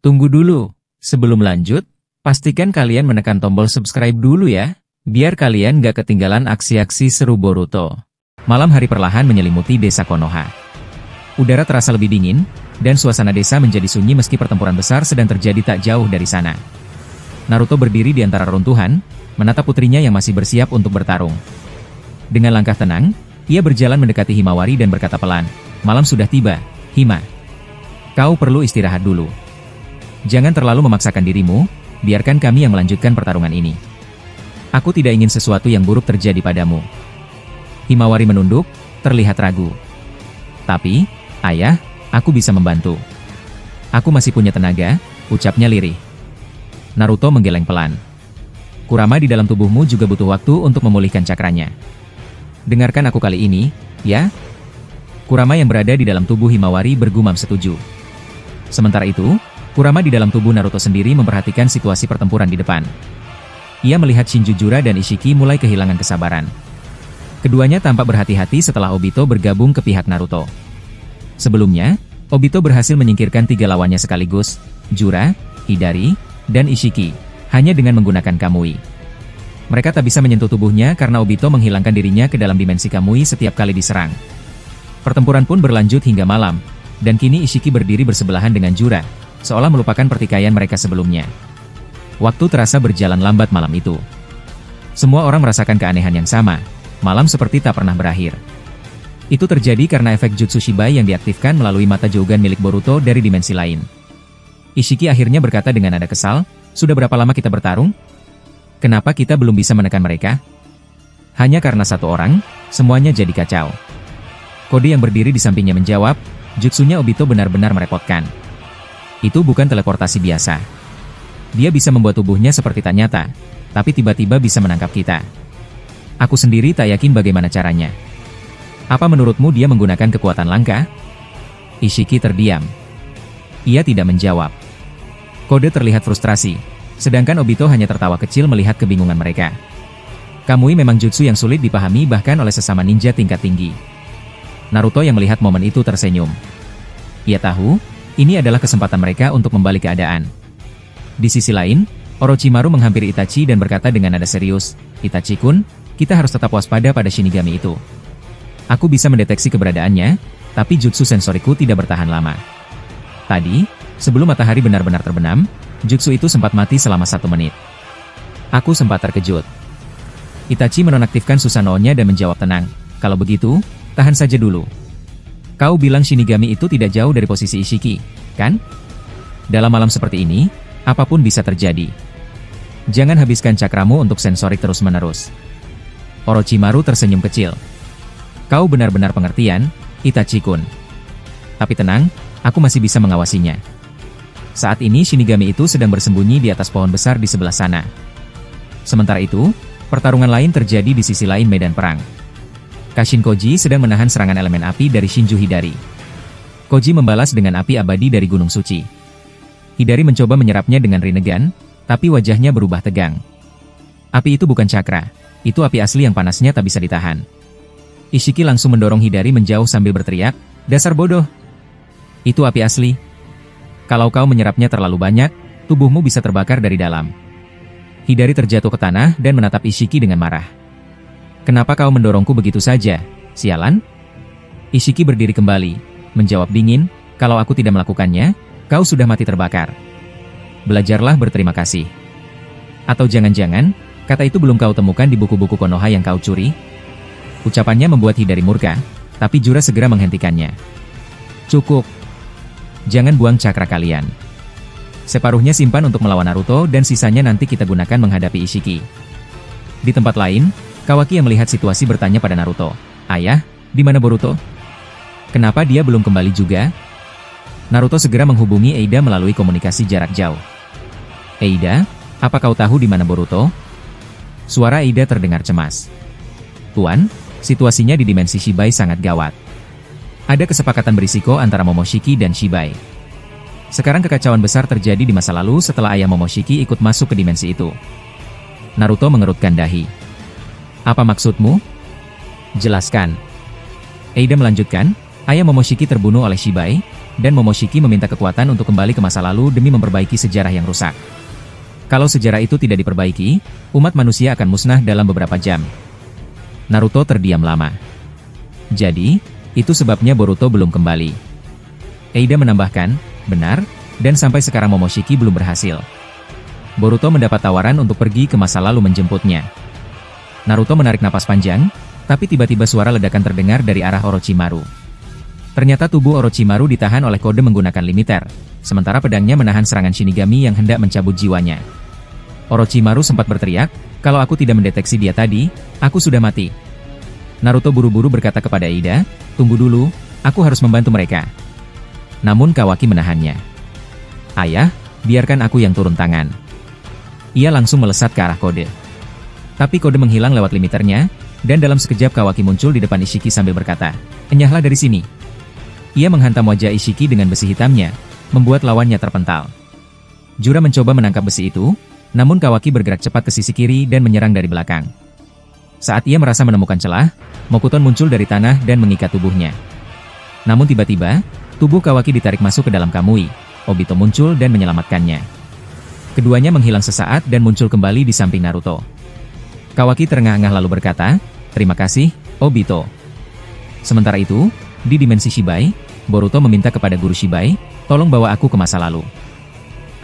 Tunggu dulu. Sebelum lanjut, pastikan kalian menekan tombol subscribe dulu ya, biar kalian gak ketinggalan aksi-aksi seru Boruto. Malam hari perlahan menyelimuti desa Konoha. Udara terasa lebih dingin, dan suasana desa menjadi sunyi meski pertempuran besar sedang terjadi tak jauh dari sana. Naruto berdiri di antara runtuhan, menatap putrinya yang masih bersiap untuk bertarung. Dengan langkah tenang, ia berjalan mendekati Himawari dan berkata pelan, "Malam sudah tiba, Hima. Kau perlu istirahat dulu. Jangan terlalu memaksakan dirimu, biarkan kami yang melanjutkan pertarungan ini. Aku tidak ingin sesuatu yang buruk terjadi padamu." Himawari menunduk, terlihat ragu. "Tapi, ayah, aku bisa membantu. Aku masih punya tenaga," ucapnya lirih. Naruto menggeleng pelan. "Kurama di dalam tubuhmu juga butuh waktu untuk memulihkan cakranya. Dengarkan aku kali ini, ya?" Kurama yang berada di dalam tubuh Himawari bergumam setuju. Sementara itu, Kurama di dalam tubuh Naruto sendiri memperhatikan situasi pertempuran di depan. Ia melihat Shinjujura dan Ishiki mulai kehilangan kesabaran. Keduanya tampak berhati-hati setelah Obito bergabung ke pihak Naruto. Sebelumnya, Obito berhasil menyingkirkan 3 lawannya sekaligus, Jura, Hidari, dan Ishiki, hanya dengan menggunakan Kamui. Mereka tak bisa menyentuh tubuhnya karena Obito menghilangkan dirinya ke dalam dimensi Kamui setiap kali diserang. Pertempuran pun berlanjut hingga malam, dan kini Ishiki berdiri bersebelahan dengan Jura, seolah melupakan pertikaian mereka sebelumnya. Waktu terasa berjalan lambat malam itu. Semua orang merasakan keanehan yang sama, malam seperti tak pernah berakhir. Itu terjadi karena efek Jutsu Shibai yang diaktifkan melalui mata Jougan milik Boruto dari dimensi lain. Ishiki akhirnya berkata dengan nada kesal, "Sudah berapa lama kita bertarung? Kenapa kita belum bisa menekan mereka?" Hanya karena satu orang, semuanya jadi kacau. Kode yang berdiri di sampingnya menjawab, "Jutsunya Obito benar-benar merepotkan. Itu bukan teleportasi biasa. Dia bisa membuat tubuhnya seperti tak nyata, tapi tiba-tiba bisa menangkap kita. Aku sendiri tak yakin bagaimana caranya. Apa menurutmu dia menggunakan kekuatan langka?" Ishiki terdiam. Ia tidak menjawab. Kode terlihat frustrasi, sedangkan Obito hanya tertawa kecil melihat kebingungan mereka. Kamui memang jutsu yang sulit dipahami bahkan oleh sesama ninja tingkat tinggi. Naruto yang melihat momen itu tersenyum. Ia tahu, ini adalah kesempatan mereka untuk membalik keadaan. Di sisi lain, Orochimaru menghampiri Itachi dan berkata dengan nada serius, "Itachi-kun, kita harus tetap waspada pada Shinigami itu. Aku bisa mendeteksi keberadaannya, tapi jutsu sensoriku tidak bertahan lama. Tadi, sebelum matahari benar-benar terbenam, jutsu itu sempat mati selama 1 menit. Aku sempat terkejut." Itachi menonaktifkan Susanoo-nya dan menjawab tenang, "Kalau begitu, tahan saja dulu. Kau bilang Shinigami itu tidak jauh dari posisi Ishiki, kan? Dalam malam seperti ini, apapun bisa terjadi. Jangan habiskan cakramu untuk sensorik terus-menerus." Orochimaru tersenyum kecil. "Kau benar-benar pengertian, Itachi-kun. Tapi tenang, aku masih bisa mengawasinya." Saat ini Shinigami itu sedang bersembunyi di atas pohon besar di sebelah sana. Sementara itu, pertarungan lain terjadi di sisi lain medan perang. Kashin Koji sedang menahan serangan elemen api dari Shinju Hidari. Koji membalas dengan api abadi dari Gunung Suci. Hidari mencoba menyerapnya dengan Rinnegan, tapi wajahnya berubah tegang. Api itu bukan cakra, itu api asli yang panasnya tak bisa ditahan. Ishiki langsung mendorong Hidari menjauh sambil berteriak, "Dasar bodoh! Itu api asli. Kalau kau menyerapnya terlalu banyak, tubuhmu bisa terbakar dari dalam." Hidari terjatuh ke tanah dan menatap Ishiki dengan marah. "Kenapa kau mendorongku begitu saja, sialan?" Ishiki berdiri kembali, menjawab dingin, "Kalau aku tidak melakukannya, kau sudah mati terbakar. Belajarlah berterima kasih. Atau jangan-jangan, kata itu belum kau temukan di buku-buku Konoha yang kau curi?" Ucapannya membuat Hidari murka, tapi Jura segera menghentikannya. "Cukup. Jangan buang cakra kalian. Separuhnya simpan untuk melawan Naruto dan sisanya nanti kita gunakan menghadapi Ishiki." Di tempat lain, Kawaki yang melihat situasi bertanya pada Naruto, "Ayah, di mana Boruto? Kenapa dia belum kembali juga?" Naruto segera menghubungi Eida melalui komunikasi jarak jauh. "Eida, apa kau tahu di mana Boruto?" Suara Eida terdengar cemas. "Tuan, situasinya di dimensi Shibai sangat gawat. Ada kesepakatan berisiko antara Momoshiki dan Shibai. Sekarang kekacauan besar terjadi di masa lalu setelah ayah Momoshiki ikut masuk ke dimensi itu." Naruto mengerutkan dahi. "Apa maksudmu? Jelaskan." Eida melanjutkan, "Ayah Momoshiki terbunuh oleh Shibai, dan Momoshiki meminta kekuatan untuk kembali ke masa lalu demi memperbaiki sejarah yang rusak. Kalau sejarah itu tidak diperbaiki, umat manusia akan musnah dalam beberapa jam. Naruto terdiam lama. Jadi, itu sebabnya Boruto belum kembali. Eida menambahkan, benar, dan sampai sekarang Momoshiki belum berhasil. Boruto mendapat tawaran untuk pergi ke masa lalu menjemputnya. Naruto menarik napas panjang, tapi tiba-tiba suara ledakan terdengar dari arah Orochimaru. Ternyata tubuh Orochimaru ditahan oleh kode menggunakan limiter, sementara pedangnya menahan serangan Shinigami yang hendak mencabut jiwanya. Orochimaru sempat berteriak, kalau aku tidak mendeteksi dia tadi, aku sudah mati. Naruto buru-buru berkata kepada Eida, tunggu dulu, aku harus membantu mereka. Namun Kawaki menahannya. Ayah, biarkan aku yang turun tangan. Ia langsung melesat ke arah kode. Tapi kode menghilang lewat limiternya, dan dalam sekejap Kawaki muncul di depan Ishiki sambil berkata, enyahlah dari sini. Ia menghantam wajah Ishiki dengan besi hitamnya, membuat lawannya terpental. Jura mencoba menangkap besi itu, namun Kawaki bergerak cepat ke sisi kiri dan menyerang dari belakang. Saat ia merasa menemukan celah, Mokuton muncul dari tanah dan mengikat tubuhnya. Namun tiba-tiba, tubuh Kawaki ditarik masuk ke dalam Kamui. Obito muncul dan menyelamatkannya. Keduanya menghilang sesaat dan muncul kembali di samping Naruto. Kawaki terengah-engah lalu berkata, terima kasih, Obito. Sementara itu, di dimensi Shibai, Boruto meminta kepada guru Shibai, tolong bawa aku ke masa lalu.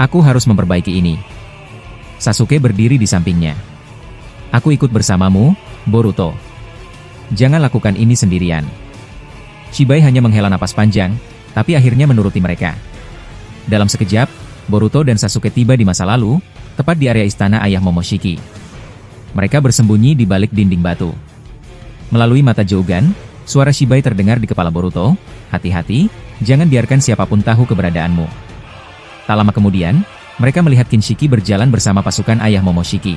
Aku harus memperbaiki ini. Sasuke berdiri di sampingnya. Aku ikut bersamamu, Boruto. Jangan lakukan ini sendirian. Shibai hanya menghela napas panjang, tapi akhirnya menuruti mereka. Dalam sekejap, Boruto dan Sasuke tiba di masa lalu, tepat di area istana ayah Momoshiki. Mereka bersembunyi di balik dinding batu. Melalui mata Jougan, suara Shibai terdengar di kepala Boruto, hati-hati, jangan biarkan siapapun tahu keberadaanmu. Tak lama kemudian, mereka melihat Kinshiki berjalan bersama pasukan ayah Momoshiki.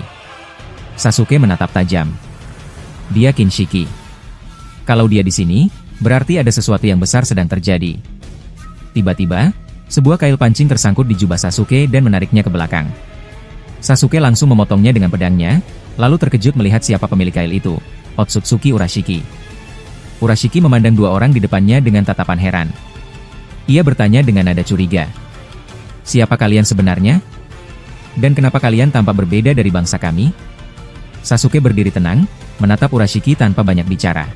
Sasuke menatap tajam. Dia Kinshiki. Kalau dia di sini, berarti ada sesuatu yang besar sedang terjadi. Tiba-tiba, sebuah kail pancing tersangkut di jubah Sasuke dan menariknya ke belakang. Sasuke langsung memotongnya dengan pedangnya, lalu terkejut melihat siapa pemilik kail itu, Otsutsuki Urashiki. Urashiki memandang dua orang di depannya dengan tatapan heran. Ia bertanya dengan nada curiga. Siapa kalian sebenarnya? Dan kenapa kalian tampak berbeda dari bangsa kami? Sasuke berdiri tenang, menatap Urashiki tanpa banyak bicara.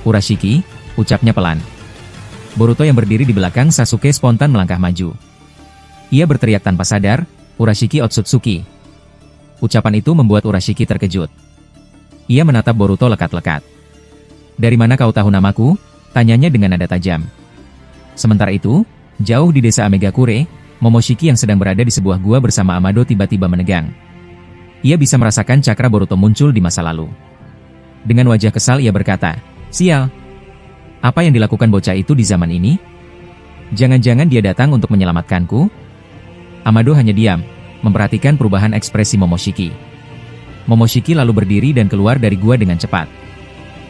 Urashiki, ucapnya pelan. Boruto yang berdiri di belakang Sasuke spontan melangkah maju. Ia berteriak tanpa sadar, Urashiki Otsutsuki. Ucapan itu membuat Urashiki terkejut. Ia menatap Boruto lekat-lekat. Dari mana kau tahu namaku? Tanyanya dengan nada tajam. Sementara itu, jauh di desa Amegakure, Momoshiki yang sedang berada di sebuah gua bersama Amado tiba-tiba menegang. Ia bisa merasakan cakra Boruto muncul di masa lalu. Dengan wajah kesal ia berkata, sial. Apa yang dilakukan bocah itu di zaman ini? Jangan-jangan dia datang untuk menyelamatkanku? Amado hanya diam, memperhatikan perubahan ekspresi Momoshiki. Momoshiki lalu berdiri dan keluar dari gua dengan cepat.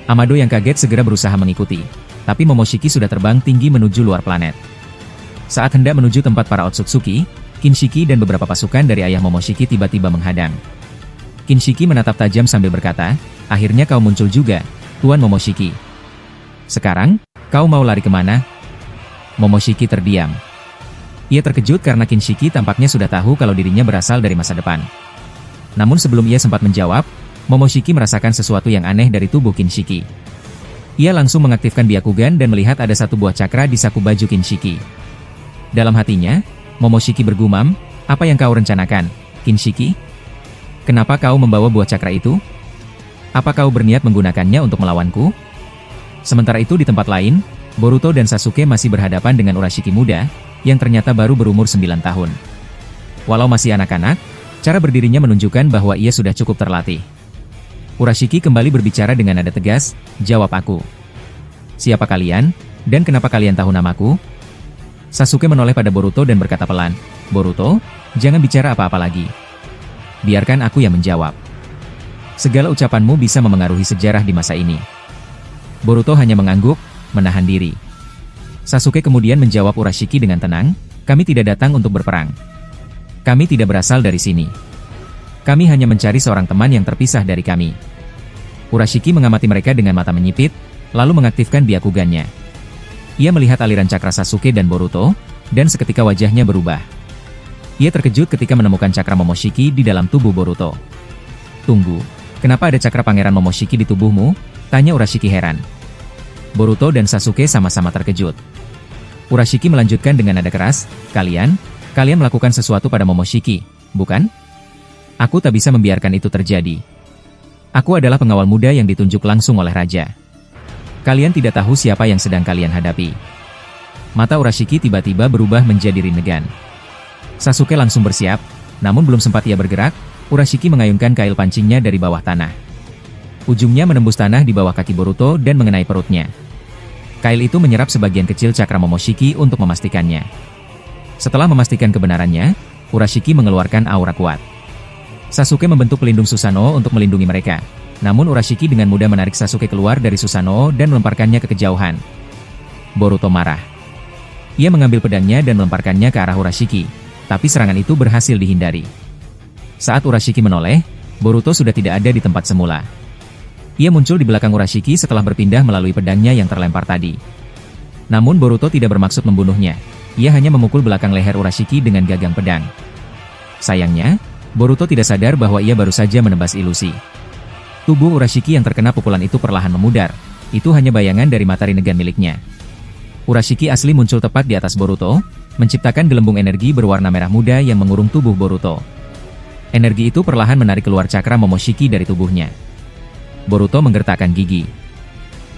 Amado yang kaget segera berusaha mengikuti, tapi Momoshiki sudah terbang tinggi menuju luar planet. Saat hendak menuju tempat para Otsutsuki, Kinshiki dan beberapa pasukan dari ayah Momoshiki tiba-tiba menghadang. Kinshiki menatap tajam sambil berkata, akhirnya kau muncul juga, Tuan Momoshiki. Sekarang, kau mau lari kemana? Momoshiki terdiam. Ia terkejut karena Kinshiki tampaknya sudah tahu kalau dirinya berasal dari masa depan. Namun sebelum ia sempat menjawab, Momoshiki merasakan sesuatu yang aneh dari tubuh Kinshiki. Ia langsung mengaktifkan Byakugan dan melihat ada satu buah cakra di saku baju Kinshiki. Dalam hatinya, Momoshiki bergumam, apa yang kau rencanakan, Kinshiki? Kenapa kau membawa buah cakra itu? Apa kau berniat menggunakannya untuk melawanku? Sementara itu di tempat lain, Boruto dan Sasuke masih berhadapan dengan Urashiki muda, yang ternyata baru berumur 9 tahun. Walau masih anak-anak, cara berdirinya menunjukkan bahwa ia sudah cukup terlatih. Urashiki kembali berbicara dengan nada tegas, jawab aku. Siapa kalian, dan kenapa kalian tahu namaku? Sasuke menoleh pada Boruto dan berkata pelan, Boruto, jangan bicara apa-apa lagi. Biarkan aku yang menjawab. Segala ucapanmu bisa memengaruhi sejarah di masa ini. Boruto hanya mengangguk, menahan diri. Sasuke kemudian menjawab Urashiki dengan tenang, kami tidak datang untuk berperang. Kami tidak berasal dari sini. Kami hanya mencari seorang teman yang terpisah dari kami. Urashiki mengamati mereka dengan mata menyipit, lalu mengaktifkan Byakugannya. Ia melihat aliran cakra Sasuke dan Boruto, dan seketika wajahnya berubah. Ia terkejut ketika menemukan cakra Momoshiki di dalam tubuh Boruto. "Tunggu, kenapa ada cakra Pangeran Momoshiki di tubuhmu?" tanya Urashiki heran. Boruto dan Sasuke sama-sama terkejut. Urashiki melanjutkan dengan nada keras, Kalian melakukan sesuatu pada Momoshiki, bukan? Aku tak bisa membiarkan itu terjadi. Aku adalah pengawal muda yang ditunjuk langsung oleh Raja. Kalian tidak tahu siapa yang sedang kalian hadapi." Mata Urashiki tiba-tiba berubah menjadi rindegan. Sasuke langsung bersiap, namun belum sempat ia bergerak, Urashiki mengayunkan kail pancingnya dari bawah tanah. Ujungnya menembus tanah di bawah kaki Boruto dan mengenai perutnya. Kail itu menyerap sebagian kecil cakra Momoshiki untuk memastikannya. Setelah memastikan kebenarannya, Urashiki mengeluarkan aura kuat. Sasuke membentuk pelindung Susanoo untuk melindungi mereka. Namun Urashiki dengan mudah menarik Sasuke keluar dari Susanoo dan melemparkannya ke kejauhan. Boruto marah. Ia mengambil pedangnya dan melemparkannya ke arah Urashiki, tapi serangan itu berhasil dihindari. Saat Urashiki menoleh, Boruto sudah tidak ada di tempat semula. Ia muncul di belakang Urashiki setelah berpindah melalui pedangnya yang terlempar tadi. Namun Boruto tidak bermaksud membunuhnya. Ia hanya memukul belakang leher Urashiki dengan gagang pedang. Sayangnya, Boruto tidak sadar bahwa ia baru saja menebas ilusi. Tubuh Urashiki yang terkena pukulan itu perlahan memudar. Itu hanya bayangan dari mata rinnegan miliknya. Urashiki asli muncul tepat di atas Boruto, menciptakan gelembung energi berwarna merah muda yang mengurung tubuh Boruto. Energi itu perlahan menarik keluar cakra Momoshiki dari tubuhnya. Boruto menggertakkan gigi.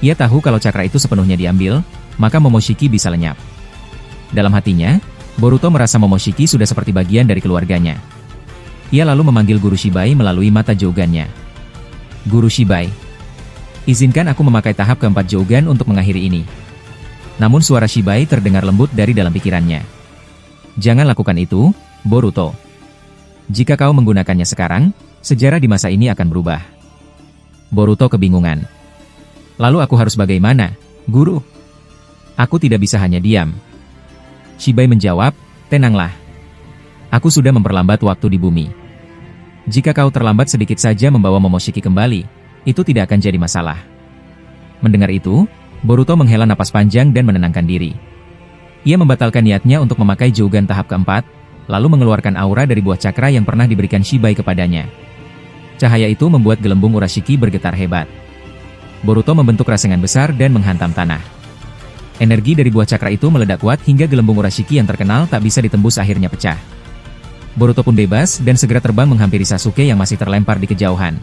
Ia tahu kalau cakra itu sepenuhnya diambil, maka Momoshiki bisa lenyap. Dalam hatinya, Boruto merasa Momoshiki sudah seperti bagian dari keluarganya. Ia lalu memanggil Guru Shibai melalui mata Jougan-nya. "Guru Shibai, izinkan aku memakai tahap keempat Jougan untuk mengakhiri ini." Namun suara Shibai terdengar lembut dari dalam pikirannya. "Jangan lakukan itu, Boruto. Jika kau menggunakannya sekarang, sejarah di masa ini akan berubah." Boruto kebingungan. "Lalu aku harus bagaimana, Guru?" "Aku tidak bisa hanya diam." Shibai menjawab, "Tenanglah. Aku sudah memperlambat waktu di bumi. Jika kau terlambat sedikit saja membawa Momoshiki kembali, itu tidak akan jadi masalah." Mendengar itu, Boruto menghela napas panjang dan menenangkan diri. Ia membatalkan niatnya untuk memakai Jougan tahap keempat, lalu mengeluarkan aura dari buah cakra yang pernah diberikan Shibai kepadanya. Cahaya itu membuat gelembung Urashiki bergetar hebat. Boruto membentuk rasengan besar dan menghantam tanah. Energi dari buah cakra itu meledak kuat hingga gelembung Urashiki yang terkenal tak bisa ditembus akhirnya pecah. Boruto pun bebas dan segera terbang menghampiri Sasuke yang masih terlempar di kejauhan.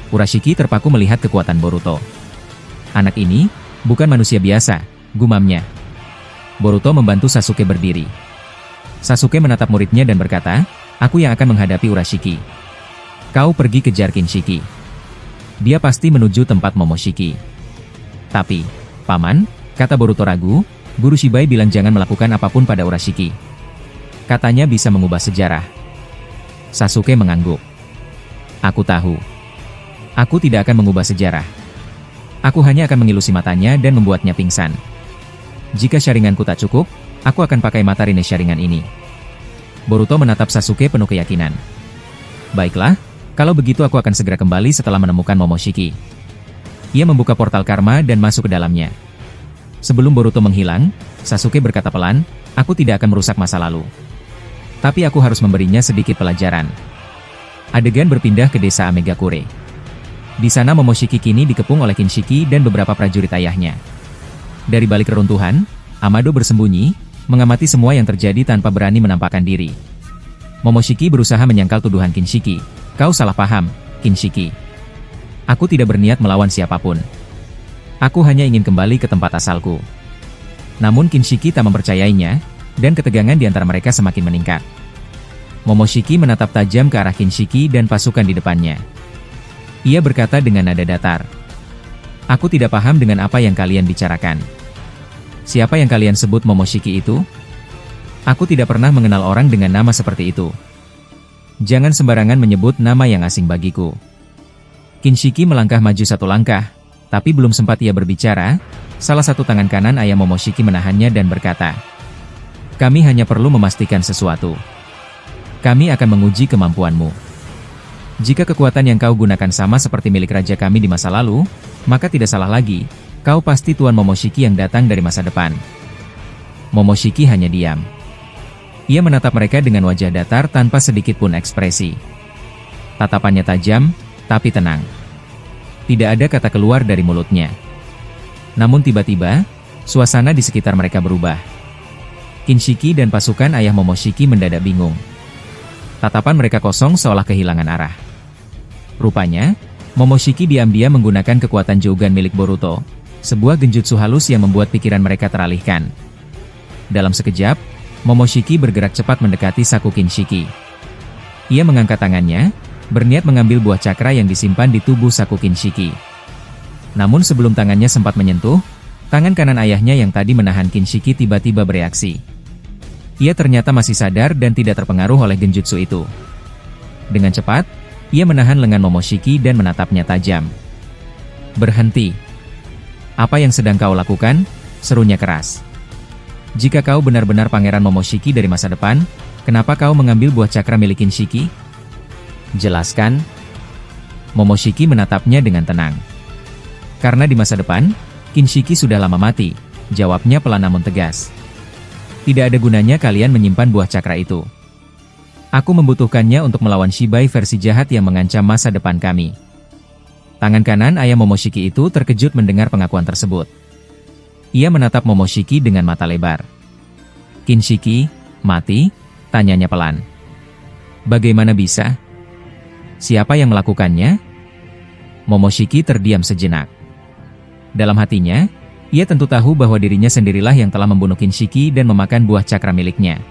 Urashiki terpaku melihat kekuatan Boruto. "Anak ini bukan manusia biasa," gumamnya. Boruto membantu Sasuke berdiri. Sasuke menatap muridnya dan berkata, "Aku yang akan menghadapi Urashiki. Kau pergi kejar Kinshiki. Dia pasti menuju tempat Momoshiki." "Tapi, Paman," kata Boruto ragu, "Guru Shibai bilang jangan melakukan apapun pada Urashiki. Katanya bisa mengubah sejarah." Sasuke mengangguk. "Aku tahu. Aku tidak akan mengubah sejarah. Aku hanya akan mengilusi matanya dan membuatnya pingsan. Jika syaringanku tak cukup, aku akan pakai mata Rinne syaringan ini." Boruto menatap Sasuke penuh keyakinan. "Baiklah, kalau begitu aku akan segera kembali setelah menemukan Momoshiki." Ia membuka portal karma dan masuk ke dalamnya. Sebelum Boruto menghilang, Sasuke berkata pelan, "Aku tidak akan merusak masa lalu. Tapi aku harus memberinya sedikit pelajaran." Adegan berpindah ke desa Amegakure. Di sana Momoshiki kini dikepung oleh Kinshiki dan beberapa prajurit ayahnya. Dari balik reruntuhan, Amado bersembunyi, mengamati semua yang terjadi tanpa berani menampakkan diri. Momoshiki berusaha menyangkal tuduhan Kinshiki. "Kau salah paham, Kinshiki. Aku tidak berniat melawan siapapun. Aku hanya ingin kembali ke tempat asalku." Namun Kinshiki tak mempercayainya, dan ketegangan di antara mereka semakin meningkat. Momoshiki menatap tajam ke arah Kinshiki dan pasukan di depannya. Ia berkata dengan nada datar, "Aku tidak paham dengan apa yang kalian bicarakan. Siapa yang kalian sebut Momoshiki itu? Aku tidak pernah mengenal orang dengan nama seperti itu. Jangan sembarangan menyebut nama yang asing bagiku." Kinshiki melangkah maju satu langkah, tapi belum sempat ia berbicara, salah satu tangan kanan ayah Momoshiki menahannya dan berkata, "Kami hanya perlu memastikan sesuatu. Kami akan menguji kemampuanmu. Jika kekuatan yang kau gunakan sama seperti milik raja kami di masa lalu, maka tidak salah lagi, Kau pasti Tuan Momoshiki yang datang dari masa depan. Momoshiki hanya diam. Ia menatap mereka dengan wajah datar tanpa sedikit pun ekspresi. Tatapannya tajam, tapi tenang. Tidak ada kata keluar dari mulutnya. Namun tiba-tiba, suasana di sekitar mereka berubah. Kinshiki dan pasukan ayah Momoshiki mendadak bingung. Tatapan mereka kosong seolah kehilangan arah. Rupanya, Momoshiki diam-diam menggunakan kekuatan Jougan milik Boruto, sebuah genjutsu halus yang membuat pikiran mereka teralihkan. Dalam sekejap, Momoshiki bergerak cepat mendekati saku Kinshiki. Ia mengangkat tangannya, berniat mengambil buah cakra yang disimpan di tubuh saku Kinshiki. Namun sebelum tangannya sempat menyentuh, tangan kanan ayahnya yang tadi menahan Kinshiki tiba-tiba bereaksi. Ia ternyata masih sadar dan tidak terpengaruh oleh genjutsu itu. Dengan cepat, ia menahan lengan Momoshiki dan menatapnya tajam. "Berhenti. Apa yang sedang kau lakukan?" serunya keras. "Jika kau benar-benar Pangeran Momoshiki dari masa depan, kenapa kau mengambil buah cakra milik Kinshiki? Jelaskan." Momoshiki menatapnya dengan tenang. "Karena di masa depan, Kinshiki sudah lama mati," jawabnya pelan namun tegas. "Tidak ada gunanya kalian menyimpan buah cakra itu. Aku membutuhkannya untuk melawan Shibai versi jahat yang mengancam masa depan kami." Tangan kanan ayah Momoshiki itu terkejut mendengar pengakuan tersebut. Ia menatap Momoshiki dengan mata lebar. "Kinshiki, mati?" tanyanya pelan. "Bagaimana bisa? Siapa yang melakukannya?" Momoshiki terdiam sejenak. Dalam hatinya, ia tentu tahu bahwa dirinya sendirilah yang telah membunuh Kinshiki dan memakan buah cakra miliknya.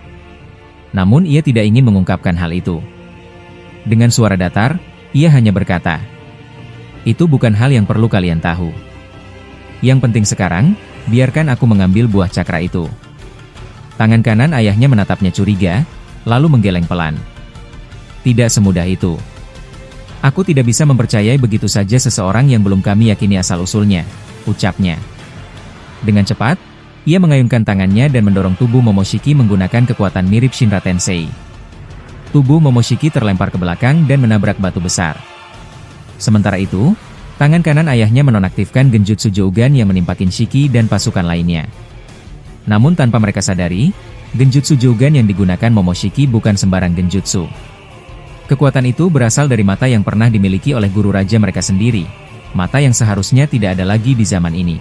Namun ia tidak ingin mengungkapkan hal itu. Dengan suara datar, ia hanya berkata, "Itu bukan hal yang perlu kalian tahu. Yang penting sekarang, biarkan aku mengambil buah cakra itu." Tangan kanan ayahnya menatapnya curiga, lalu menggeleng pelan. "Tidak semudah itu. Aku tidak bisa mempercayai begitu saja seseorang yang belum kami yakini asal-usulnya," ucapnya. Dengan cepat, ia mengayunkan tangannya dan mendorong tubuh Momoshiki menggunakan kekuatan mirip Shinra Tensei. Tubuh Momoshiki terlempar ke belakang dan menabrak batu besar. Sementara itu, tangan kanan ayahnya menonaktifkan genjutsu Jougan yang menimpa Kinshiki dan pasukan lainnya. Namun tanpa mereka sadari, genjutsu Jougan yang digunakan Momoshiki bukan sembarang genjutsu. Kekuatan itu berasal dari mata yang pernah dimiliki oleh guru raja mereka sendiri, mata yang seharusnya tidak ada lagi di zaman ini.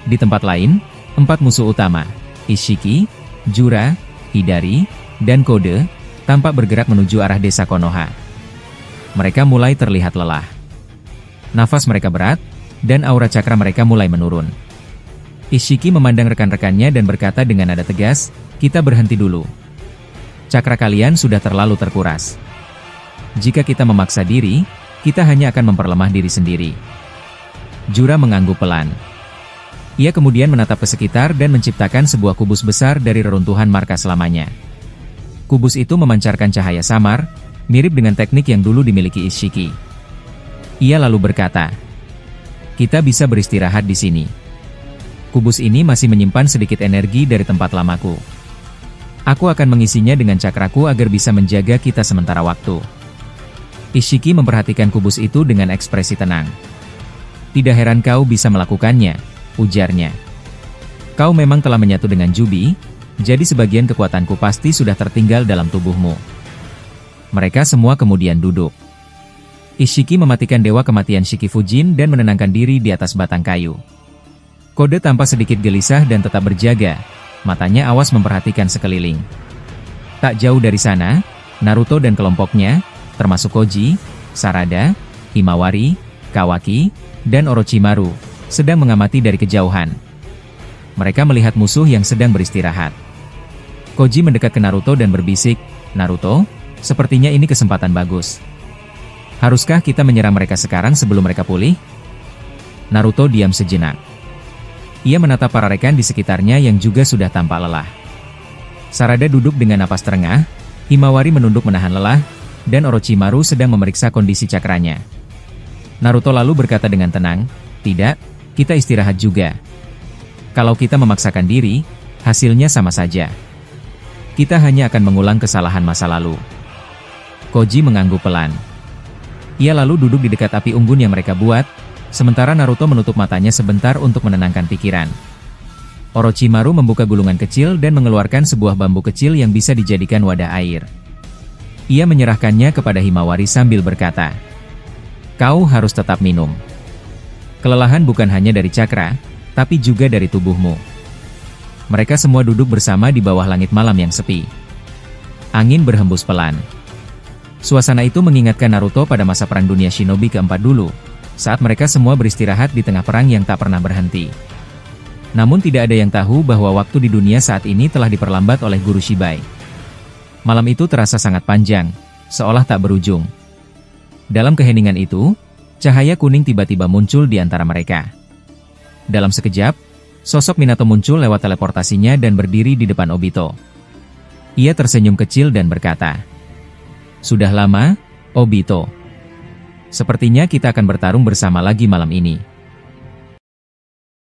Di tempat lain, 4 musuh utama, Ishiki, Jura, Hidari, dan Kode, tampak bergerak menuju arah desa Konoha. Mereka mulai terlihat lelah. Nafas mereka berat, dan aura cakra mereka mulai menurun. Ishiki memandang rekan-rekannya dan berkata dengan nada tegas, "Kita berhenti dulu. Cakra kalian sudah terlalu terkuras. Jika kita memaksa diri, kita hanya akan memperlemah diri sendiri." Jura mengangguk pelan. Ia kemudian menatap ke sekitar dan menciptakan sebuah kubus besar dari reruntuhan markas lamanya. Kubus itu memancarkan cahaya samar, mirip dengan teknik yang dulu dimiliki Ishiki. Ia lalu berkata, "Kita bisa beristirahat di sini. Kubus ini masih menyimpan sedikit energi dari tempat lamaku. Aku akan mengisinya dengan cakraku agar bisa menjaga kita sementara waktu." Ishiki memperhatikan kubus itu dengan ekspresi tenang. "Tidak heran kau bisa melakukannya," ujarnya. "Kau memang telah menyatu dengan Jubi, jadi sebagian kekuatanku pasti sudah tertinggal dalam tubuhmu." Mereka semua kemudian duduk. Ishiki mematikan dewa kematian Shikifujin dan menenangkan diri di atas batang kayu. Kode tampak sedikit gelisah dan tetap berjaga, matanya awas memperhatikan sekeliling. Tak jauh dari sana, Naruto dan kelompoknya, termasuk Koji, Sarada, Himawari, Kawaki, dan Orochimaru, sedang mengamati dari kejauhan. Mereka melihat musuh yang sedang beristirahat. Koji mendekat ke Naruto dan berbisik, "Naruto, sepertinya ini kesempatan bagus. Haruskah kita menyerang mereka sekarang sebelum mereka pulih?" Naruto diam sejenak. Ia menatap para rekan di sekitarnya yang juga sudah tampak lelah. Sarada duduk dengan napas terengah, Himawari menunduk menahan lelah, dan Orochimaru sedang memeriksa kondisi cakranya. Naruto lalu berkata dengan tenang, "Tidak, kita istirahat juga. Kalau kita memaksakan diri, hasilnya sama saja. Kita hanya akan mengulang kesalahan masa lalu." Koji mengangguk pelan. Ia lalu duduk di dekat api unggun yang mereka buat, Sementara Naruto menutup matanya sebentar untuk menenangkan pikiran. Orochimaru membuka gulungan kecil dan mengeluarkan sebuah bambu kecil yang bisa dijadikan wadah air. Ia menyerahkannya kepada Himawari sambil berkata, "Kau harus tetap minum. Kelelahan bukan hanya dari cakra, tapi juga dari tubuhmu." Mereka semua duduk bersama di bawah langit malam yang sepi. Angin berhembus pelan. Suasana itu mengingatkan Naruto pada masa Perang Dunia Shinobi keempat dulu, saat mereka semua beristirahat di tengah perang yang tak pernah berhenti. Namun tidak ada yang tahu bahwa waktu di dunia saat ini telah diperlambat oleh Guru Shibai. Malam itu terasa sangat panjang, seolah tak berujung. Dalam keheningan itu, cahaya kuning tiba-tiba muncul di antara mereka. Dalam sekejap, sosok Minato muncul lewat teleportasinya dan berdiri di depan Obito. Ia tersenyum kecil dan berkata, "Sudah lama, Obito. Sepertinya kita akan bertarung bersama lagi malam ini."